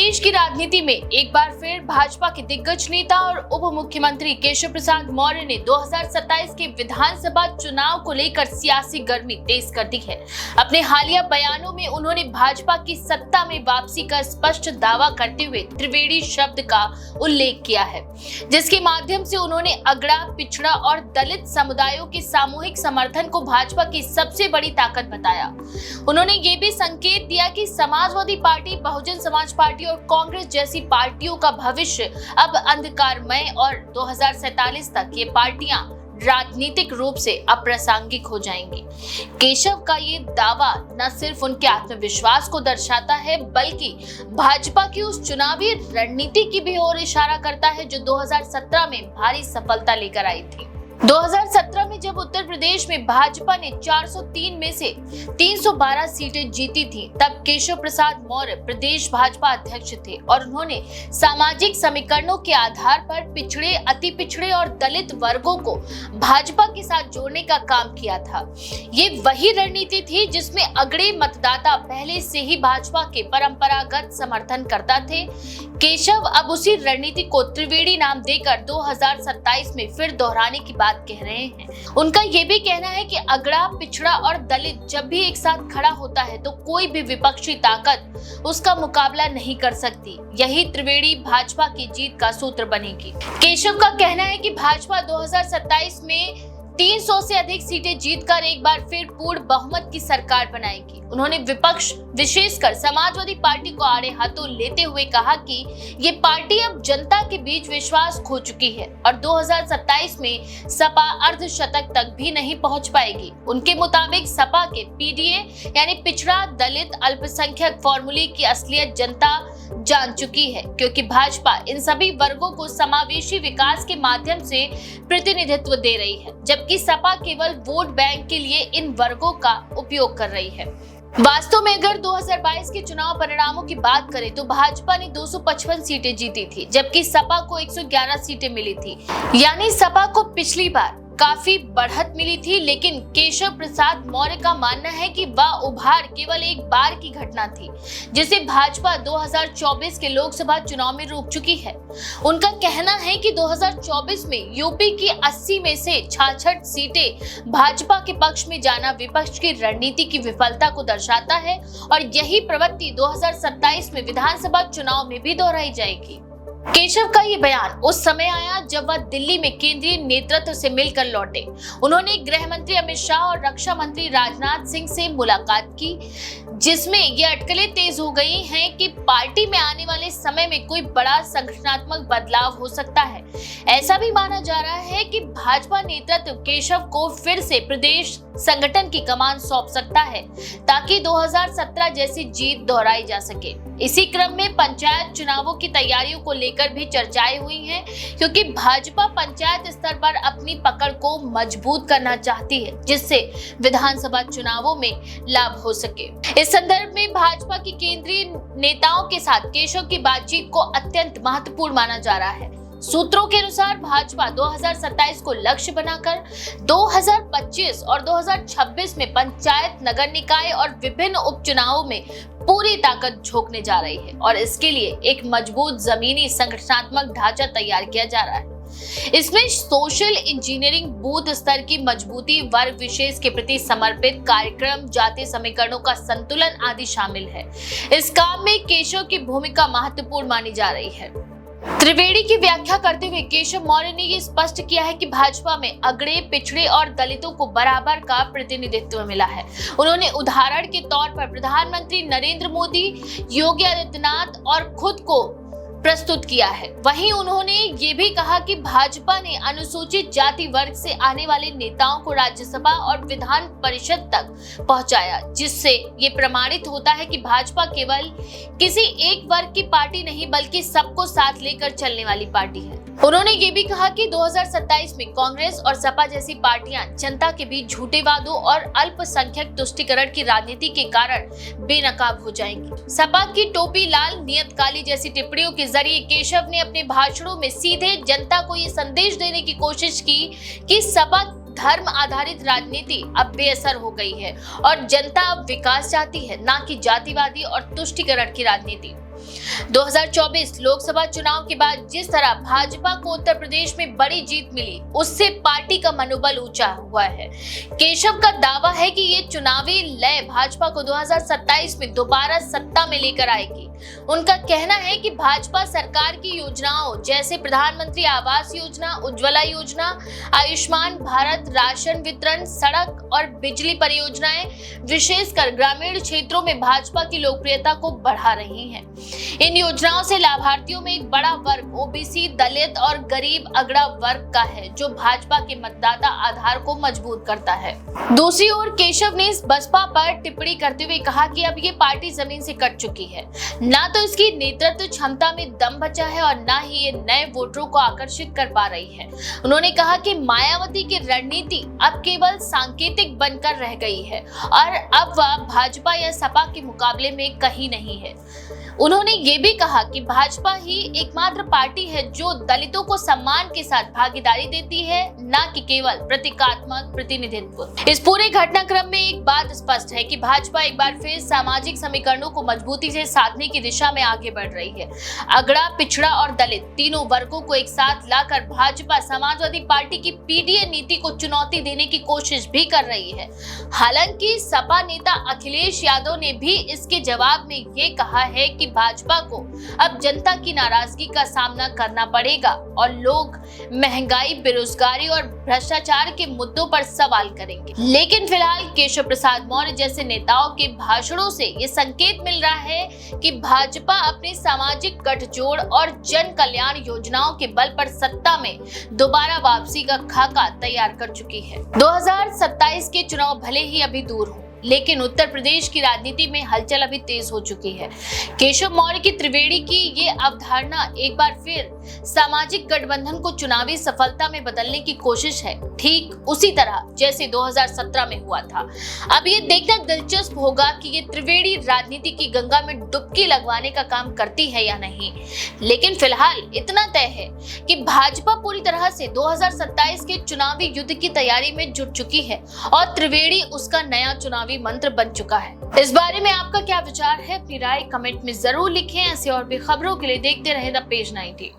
प्रदेश की राजनीति में एक बार फिर भाजपा के दिग्गज नेता और उप मुख्यमंत्री केशव प्रसाद मौर्य ने 2027 के विधानसभा चुनाव को लेकर सियासी गर्मी तेज कर दी है। अपने हालिया बयानों में उन्होंने भाजपा की सत्ता में वापसी का स्पष्ट दावा करते हुए त्रिवेणी शब्द का उल्लेख किया है, जिसके माध्यम से उन्होंने अगड़ा, पिछड़ा और दलित समुदायों के सामूहिक समर्थन को भाजपा की सबसे बड़ी ताकत बताया। उन्होंने ये भी संकेत दिया कि समाजवादी पार्टी, बहुजन समाज पार्टी और कांग्रेस जैसी पार्टियों का भविष्य अब अंधकारमय और 2047 तक ये पार्टियां राजनीतिक रूप से अप्रासंगिक हो जाएंगी। केशव का ये दावा न सिर्फ उनके आत्मविश्वास को दर्शाता है, बल्कि भाजपा की उस चुनावी रणनीति की भी ओर इशारा करता है जो 2017 में भारी सफलता लेकर आई थी। 2017 में जब उत्तर प्रदेश में भाजपा ने 403 में से 312 सीटें जीती थी, तब केशव प्रसाद मौर्य प्रदेश भाजपा अध्यक्ष थे और उन्होंने सामाजिक समीकरणों के आधार पर पिछड़े, अति पिछड़े और दलित वर्गों को भाजपा के साथ जोड़ने का काम किया था। ये वही रणनीति थी जिसमें अगड़े मतदाता पहले से ही भाजपा के परंपरागत समर्थन करता थे। केशव अब उसी रणनीति को त्रिवेणी नाम देकर 2027 में फिर दोहराने की बात कह रहे हैं। उनका ये भी कहना है कि अगड़ा, पिछड़ा और दलित जब भी एक साथ खड़ा होता है तो कोई भी विपक्षी ताकत उसका मुकाबला नहीं कर सकती। यही त्रिवेणी भाजपा की जीत का सूत्र बनेगी। केशव का कहना है कि भाजपा 2027 में 300 से अधिक सीटें जीतकर एक बार फिर पूर्ण बहुमत की सरकार बनाएगी। उन्होंने विपक्ष, विशेषकर समाजवादी पार्टी को आड़े हाथों लेते हुए कहा कि ये पार्टी अब जनता के बीच विश्वास खो चुकी है और 2027 में सपा अर्धशतक तक भी नहीं पहुंच पाएगी। उनके मुताबिक सपा के पीडीए यानी पिछड़ा, दलित, अल्पसंख्यक फॉर्मूले की असलियत जनता जान चुकी है, क्योंकि भाजपा इन सभी वर्गों को समावेशी विकास के माध्यम से प्रतिनिधित्व दे रही है, जबकि सपा केवल वोट बैंक के लिए इन वर्गों का उपयोग कर रही है। वास्तव में अगर 2022 के चुनाव परिणामों की बात करें तो भाजपा ने 255 सीटें जीती थी, जबकि सपा को 111 सीटें मिली थी। यानी सपा को पिछली बार काफी बढ़त मिली थी, लेकिन केशव प्रसाद मौर्य का मानना है कि वह उभार केवल एक बार की घटना थी, जिसे भाजपा 2024 के लोकसभा चुनाव में रोक चुकी है। उनका कहना है कि 2024 में यूपी की 80 में से 66 सीटें भाजपा के पक्ष में जाना विपक्ष की रणनीति की विफलता को दर्शाता है और यही प्रवृत्ति 2027 में विधानसभा चुनाव में भी दोहराई जाएगी। केशव का ये बयान उस समय आया जब वह दिल्ली में केंद्रीय नेतृत्व से मिलकर लौटे। उन्होंने गृह मंत्री अमित शाह और रक्षा मंत्री राजनाथ सिंह से मुलाकात की, जिसमें ये अटकलें तेज हो गई हैं कि पार्टी में आने वाले समय में कोई बड़ा संगठनात्मक बदलाव हो सकता है। ऐसा भी माना जा रहा है कि भाजपा नेतृत्व केशव को फिर से प्रदेश संगठन की कमान सौंप सकता है, ताकि 2017 जैसी जीत दोहराई जा सके। इसी क्रम में पंचायत चुनावों की तैयारियों को लेकर भी चर्चाएं हुई हैं, क्योंकि भाजपा पंचायत स्तर पर अपनी पकड़ को मजबूत करना चाहती है, जिससे विधानसभा चुनावों में लाभ हो सके। इस संदर्भ में भाजपा की केंद्रीय नेताओं के साथ केशव की बातचीत को अत्यंत महत्वपूर्ण माना जा रहा है। सूत्रों के अनुसार भाजपा 2027 को लक्ष्य बनाकर 2025 और 2026 में पंचायत, नगर निकाय और विभिन्न उपचुनावों में पूरी ताकत झोंकने जा रही है और इसके लिए एक मजबूत जमीनी संगठनात्मक ढांचा तैयार किया जा रहा है। इसमें सोशल इंजीनियरिंग, बूथ स्तर की मजबूती, वर्ग विशेष के प्रति समर्पित कार्यक्रम, जातीय समीकरणों का संतुलन आदि शामिल है। इस काम में केशव की भूमिका महत्वपूर्ण मानी जा रही है। त्रिवेणी की व्याख्या करते हुए केशव मौर्य ने ये स्पष्ट किया है कि भाजपा में अगड़े, पिछड़े और दलितों को बराबर का प्रतिनिधित्व मिला है। उन्होंने उदाहरण के तौर पर प्रधानमंत्री नरेंद्र मोदी, योगी आदित्यनाथ और खुद को प्रस्तुत किया है। वहीं उन्होंने ये भी कहा कि भाजपा ने अनुसूचित जाति वर्ग से आने वाले नेताओं को राज्यसभा और विधान परिषद तक पहुंचाया, जिससे ये प्रमाणित होता है कि भाजपा केवल किसी एक वर्ग की पार्टी नहीं, बल्कि सबको साथ लेकर चलने वाली पार्टी है। उन्होंने ये भी कहा कि 2027 में कांग्रेस और सपा जैसी पार्टियां जनता के बीच झूठे वादों और अल्पसंख्यक तुष्टीकरण की राजनीति के कारण बेनकाब हो जाएंगी। सपा की टोपी लाल, नियत काली जैसी टिप्पणियों के जरिए केशव ने अपने भाषणों में सीधे जनता को ये संदेश देने की कोशिश की कि सपा धर्म आधारित राजनीति अब बेअसर हो गई है और जनता अब विकास चाहती है, ना कि जातिवादी और तुष्टीकरण की राजनीति। 2024 लोकसभा चुनाव के बाद जिस तरह भाजपा को उत्तर प्रदेश में बड़ी जीत मिली, उससे पार्टी का मनोबल ऊंचा हुआ है। केशव का दावा है कि ये चुनावी लय भाजपा को 2027 में दोबारा सत्ता में लेकर आएगी। उनका कहना है कि भाजपा सरकार की योजनाओं जैसे प्रधानमंत्री आवास योजना, उज्ज्वला योजना, आयुष्मान भारत, राशन वितरण, सड़क और बिजली परियोजनाएं विशेषकर ग्रामीण क्षेत्रों में भाजपा की लोकप्रियता को बढ़ा रही हैं। इन योजनाओं से लाभार्थियों में एक बड़ा वर्ग ओबीसी, दलित और गरीब अगड़ा वर्ग का है, जो भाजपा के मतदाता आधार को मजबूत करता है। दूसरी ओर केशव ने बसपा पर टिप्पणी करते हुए कहा कि अब ये पार्टी जमीन से कट चुकी है, ना तो इसकी नेतृत्व क्षमता में दम बचा है और ना ही ये नए वोटरों को आकर्षित कर पा रही है। उन्होंने कहा कि मायावती की रणनीति अब केवल सांकेतिक बनकर रह गई है और अब वह भाजपा या सपा के मुकाबले में कहीं नहीं है। उन्होंने ये भी कहा कि भाजपा ही एकमात्र पार्टी है जो दलितों को सम्मान के साथ भागीदारी देती है, ना कि केवल प्रतीकात्मक प्रतिनिधित्व। इस पूरे घटनाक्रम में एक बात स्पष्ट है कि भाजपा एक बार फिर सामाजिक समीकरणों को मजबूती से साधने की दिशा में आगे बढ़ रही है। अगड़ा, पिछड़ा और दलित तीनों वर्गों को एक साथ लाकर भाजपा समाजवादी पार्टी की पीडीए नीति को चुनौती देने की कोशिश भी कर रही है। हालांकि सपा नेता अखिलेश यादव ने भी इसके जवाब में ये कहा है कि भाजपा को अब जनता की नाराजगी का सामना करना पड़ेगा और लोग महंगाई, बेरोजगारी और भ्रष्टाचार के मुद्दों पर सवाल करेंगे। लेकिन फिलहाल केशव प्रसाद मौर्य जैसे नेताओं के भाषणों से ये संकेत मिल रहा है कि भाजपा अपने सामाजिक गठजोड़ और जन कल्याण योजनाओं के बल पर सत्ता में दोबारा वापसी का खाका तैयार कर चुकी है। 2027 के चुनाव भले ही अभी दूर हो, लेकिन उत्तर प्रदेश की राजनीति में हलचल अभी तेज हो चुकी है। केशव मौर्य की त्रिवेणी की ये अवधारणा एक बार फिर सामाजिक गठबंधन को चुनावी सफलता में बदलने की कोशिश है, ठीक उसी तरह जैसे 2017 में हुआ था। अब ये देखना दिलचस्प होगा कि ये त्रिवेणी राजनीति की गंगा में डुबकी लगवाने का काम करती है या नहीं। लेकिन फिलहाल इतना तय है कि भाजपा पूरी तरह से 2027 के चुनावी युद्ध की तैयारी में जुट चुकी है और त्रिवेणी उसका नया चुनावी मंत्र बन चुका है। इस बारे में आपका क्या विचार है? अपनी राय कमेंट में जरूर लिखें। ऐसे और भी खबरों के लिए देखते रहे द पेज 90।